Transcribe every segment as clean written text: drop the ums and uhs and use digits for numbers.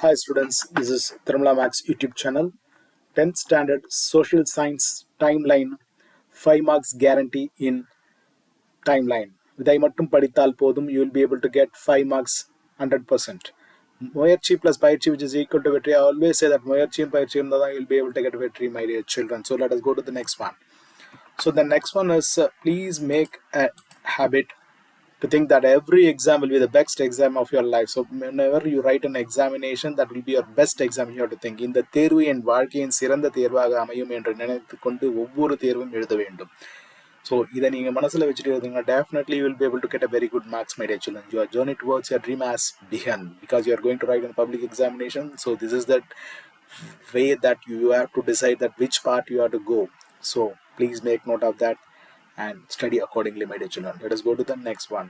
Hi students, this is Std Maths YouTube channel. 10th standard social science timeline 5 marks guarantee in timeline. இதை மட்டும் படித்தால் போதும், you will be able to get 5 marks 100%. முயற்சி plus பயிற்சி which is equal to வெற்றி. I always say that முயற்சியும் பயிற்சியும் இருந்தால் தான் you will be able to get வெற்றி, my dear children. So let us go to the next one. So the next one is please make a habit to think that every exam will be the best exam of your life. So whenever you write an examination, that will be your best exam. You have to think இந்த தேர்வு என் வாழ்க்கையின் சிறந்த தேர்வாக அமையும் என்று நினைத்து கொண்டு ஒவ்வொரு தேர்வும் எழுத வேண்டும். So இதை நீங்க மனசுல வச்சுட்டு எழுதுங்க, definitely you will be able to get a very good marks, my dear children. Your journey towards your dream has begun because you are going to write in public examination. So this is that way that you have to decide that which part you have to go. So please make note of that and study accordingly, my dear children. Let us go to the next one.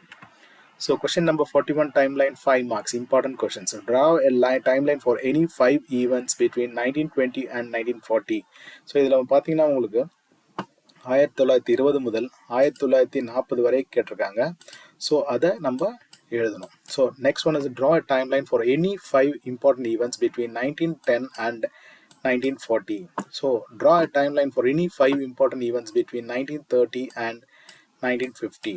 So question number 41, timeline 5 marks, important question. So draw a timeline for any 5 events between 1920 and 1940. So இதில் பார்த்தீங்கன்னா உங்களுக்கு 1920 முதல் 1940 வரை கேட்டிருக்காங்க. So அதை நம்ம எழுதணும். So next one is draw a timeline for any 5 important events between 1910 and 1940. So draw a timeline for any 5 important events between 1930 and 1950.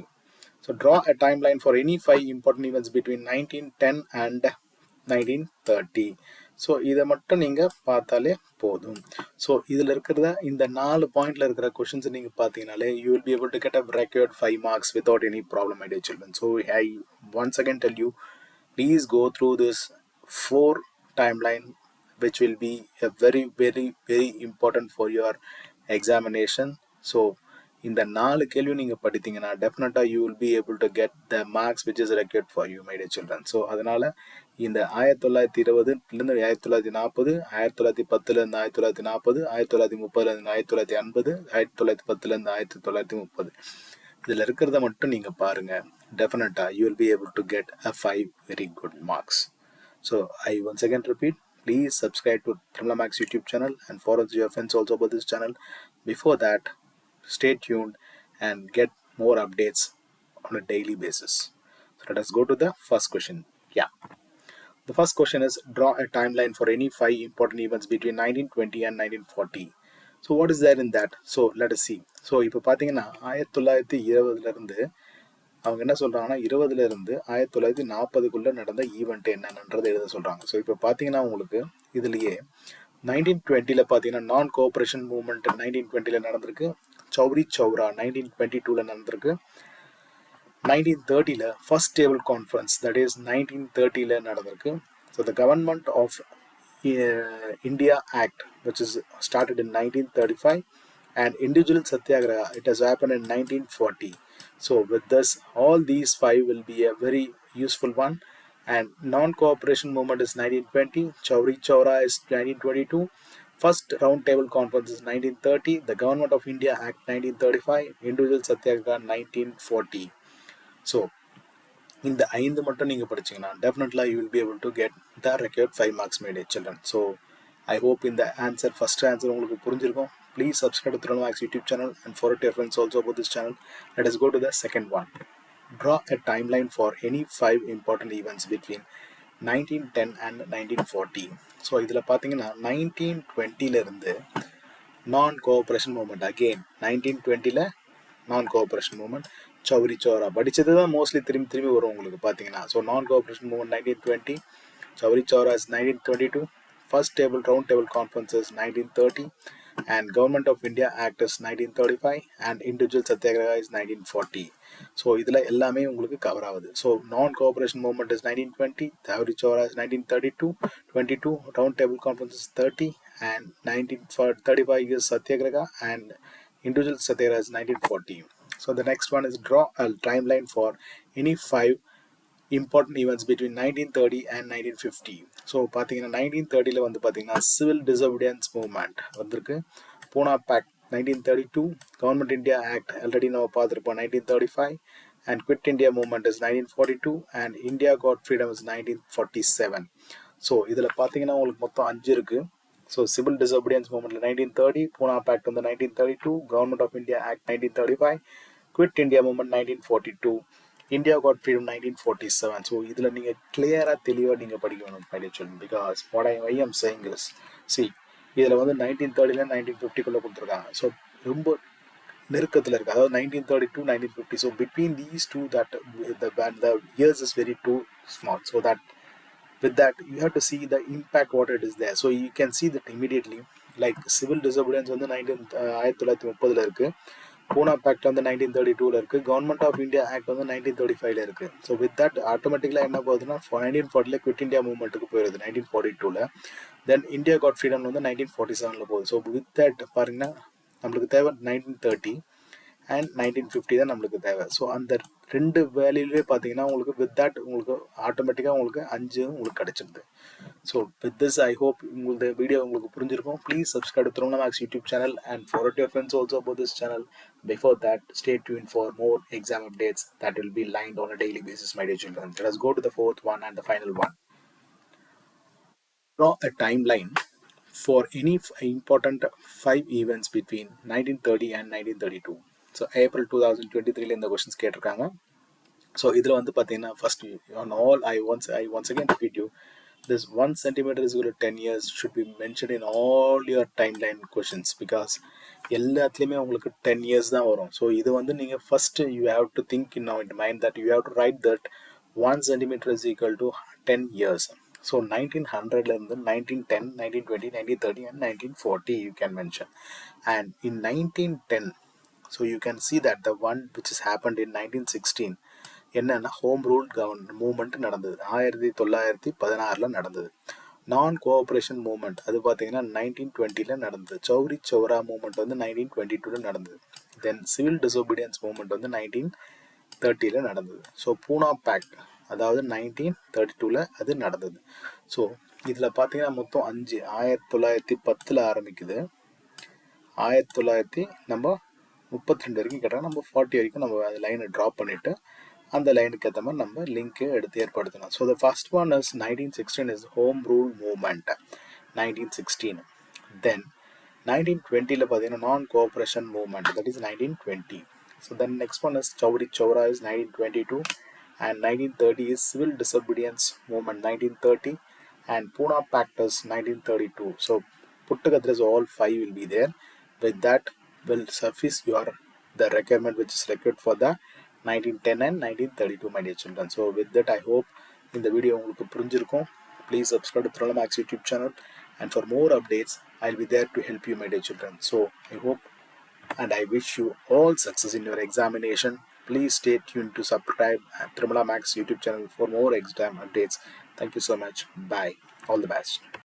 So draw a timeline for any 5 important events between 1910 and 1930. So இதை மட்டும் நீங்கள் பார்த்தாலே போதும். So இதில் இருக்கிறத இந்த 4 பாயிண்டில் இருக்கிற கொஷின்ஸ் நீங்கள் பார்த்தீங்கனாலே you will be able to get a record 5 marks without any problem, my dear children. So I once again tell you, please go through this 4 timeline which will be a very important for your examination. So இந்த 4 கேள்வி நீங்கள் படித்தீங்கன்னா டெஃபினட்டாக you will be able to get the marks which is required for you, my dear children. So அதனால் இந்த 1920லேருந்து 1940, 1910லேருந்து 1940, 1930லேருந்து 1950, 1910லேருந்து 1930, இதில் இருக்கிறத மட்டும் நீங்கள் பாருங்கள். டெஃபினட்டாக you will be able to get a 5 very good marks. So I once again repeat, please subscribe to Std Maths YouTube channel and follow your friends also about this channel. Before that, stay tuned and get more updates on a daily basis. So let us go to the first question. Yeah. The first question is draw a timeline for any 5 important events between 1920 and 1940. So what is there in that? So let us see. So இப்போ பார்த்தீங்கன்னா 1920லேருந்து அவங்க என்ன சொல்கிறாங்கன்னா 20லேருந்து 1940க்குள்ளே நடந்த event என்னன்றதை எழுத சொல்கிறாங்க. So இப்போ பார்த்தீங்கன்னா உங்களுக்கு இதுலேயே 1920ல் பார்த்தீங்கன்னா நான் கோஆப்ரேஷன் மூவ்மெண்ட் 1920ல் நடந்திருக்கு. சௌரி சௌரா 1922ல் நடந்திருக்கு. 1930ல் first table conference, that is 1930ல் நடந்திருக்கு. So the government of India Act which is started in 1935 and individual satyagraha, it has happened in 1940. So with this, all these 5 will be a very useful one. And non-cooperation movement is 1920, Chauri Chaura is 1922, first round table conference is 1930, the government of India Act 1935, individual satyagraha 1940. So இந்த 5 மட்டும் நீங்கள் படிச்சிங்கன்னா definitely you will be able to get the required 5 marks, my dear children. So I hope in the answer, first answer உங்களுக்கு புரிஞ்சிருக்கும். Please subscribe to Std Maths YouTube channel and forward your friends also about this channel. Let us go to the second one. Draw a timeline for any 5 important events between 1910 and 1940. So இதில் பார்த்தீங்கன்னா 1920லேருந்து நான் cooperation movement, again 1920ல் நான் cooperation movement, சௌரி சௌரா படித்தது தான் mostly திரும்பி வரும் உங்களுக்கு பார்த்தீங்கன்னா. So non cooperation movement 1920, Chauri Chaura is 1922, first table round table conference is 1930 and government of India Act is 1935 and individual satyagraha is 1940. So இதில் எல்லாமே உங்களுக்கு கவர் ஆகுது. So non cooperation movement is 1920, Chauri Chaura is 1932, 22 round table conference is 30 and 1935 is satyagraha and individual satyagraha is 1940. So the next one is draw a timeline for any 5 important events between 1930 and 1950. So பார்த்தீங்கன்னா 1930ல் வந்து பார்த்தீங்கன்னா civil disobedience movement வந்திருக்கு. Poona pact 1932, government India act already நம்ம பார்த்துருப்போம் 1935 and quit India movement is 1942 and India got freedom is 1947. So இதில் பார்த்தீங்கன்னா உங்களுக்கு மொத்தம் 5 இருக்குது. ஸோ சிவில் டிசோபீடியன்ஸ் மூவ்மெண்ட்டில் 1930, பூனா பேக்ட் வந்து 1932, government of India act 1935, quit India movement 1942 India got freedom 1947. So இதில் நீங்கள் கிளியராக தெளிவாக நீங்கள் படிக்கணும் my dear children. Because what I am saying is, see, இதில் வந்து 1930 1950 கொடுத்துருக்காங்க. ஸோ ரொம்ப நெருக்கத்தில் இருக்குது. அதாவது 1932 1950. So between these do that the years is very too small. So that with that you have to see the impact what it is there. So you can see that immediately, like civil disobedience வந்து 1930 இருக்குது, பூனா pact வந்து 1932 இருக்குது, government of India act வந்து 1935 இருக்குது. So with that ஆட்டோமேட்டிக்கலாக என்ன போகுதுன்னா 1940 quit India மூவ்மெண்ட்டுக்கு போயிடுது 1942. தென் India got freedom வந்து 1947 போகுது. ஸோ வித் தட் பாருங்கன்னா நம்மளுக்கு தேவை 1930 அண்ட் 1950 தான் நம்மளுக்கு தேவை. ஸோ அந்த ரெண்டு வேல்யூலே பார்த்தீங்கன்னா உங்களுக்கு வித் தட் உங்களுக்கு ஆட்டோமேட்டிக்காக உங்களுக்கு 5 உங்களுக்கு கிடச்சிருது. So with this I hope உங்களுக்கு வீடியோ உங்களுக்கு புரிஞ்சிருக்கும். Please subscribe Tribhuvan Maths YouTube channel and forward your friends also about this channel. Before that, stay tuned for more exam updates that will be lined on a daily basis, my dear children. Let us go to the fourth one and the final one. Draw a timeline for any important 5 events between 1930 and 1932. So April 2023 இந்த questions கேட்டிருக்காங்க. So இதில் வந்து பார்த்தீங்கன்னா first on all I once again repeat you, this 1 centimeter is equal to 10 years should be mentioned in all your timeline questions, because எல்லாத்துலேயுமே உங்களுக்கு 10 years தான் வரும். So இது வந்து நீங்கள் first you have to think in mind that you have to write that 1 centimeter is equal to 10 years. So 1900லேருந்து 1910 1920 1930 and 1940 you can mention. And in 1910, so you can see that the one which has happened in 1916 என்னன்னா home rule movement நடந்தது 1916 நடந்தது. நான் cooperation movement அது பார்த்தீங்கன்னா 1920 நடந்தது. சௌரி Saura movement வந்து 1922 நடந்தது. தென் civil disobedience movement வந்து 1930 நடந்தது. ஸோ பூனா பேக்ட் அதாவது 1932 அது நடந்தது. ஸோ இதில் பார்த்தீங்கன்னா மொத்தம் 5 1910 ஆரம்பிக்குது, 1932 வரைக்கும் கேட்டால் நம்ம 40 வரைக்கும் நம்ம அந்த லைனை ட்ராப் பண்ணிவிட்டு அந்த லைனுக்கு ஏற்ற மாதிரி நம்ம லிங்க்கு எடுத்து ஏற்படுத்தணும். So the first one is 1916 is home rule movement 1916. Then 1920 பார்த்தீங்கன்னா non cooperation movement, that is 1920. So then next one is Chauri Chaura is 1922 and 1930 is civil disobedience movement 1930 and Pune Pact is 1932. So put together as all 5 will be there. With that will suffice your the requirement which is required for the 1910 and 1932, my dear children. So with that I hope in the video உங்களுக்கு புரிஞ்சிருக்கும். Please subscribe to Tribhuvan Maths YouTube channel, and for more updates I'll be there to help you, my dear children. So I hope and I wish you all success in your examination. Please stay tuned to subscribe at Tribhuvan Maths YouTube channel for more exam updates. Thank you so much. Bye. All the best.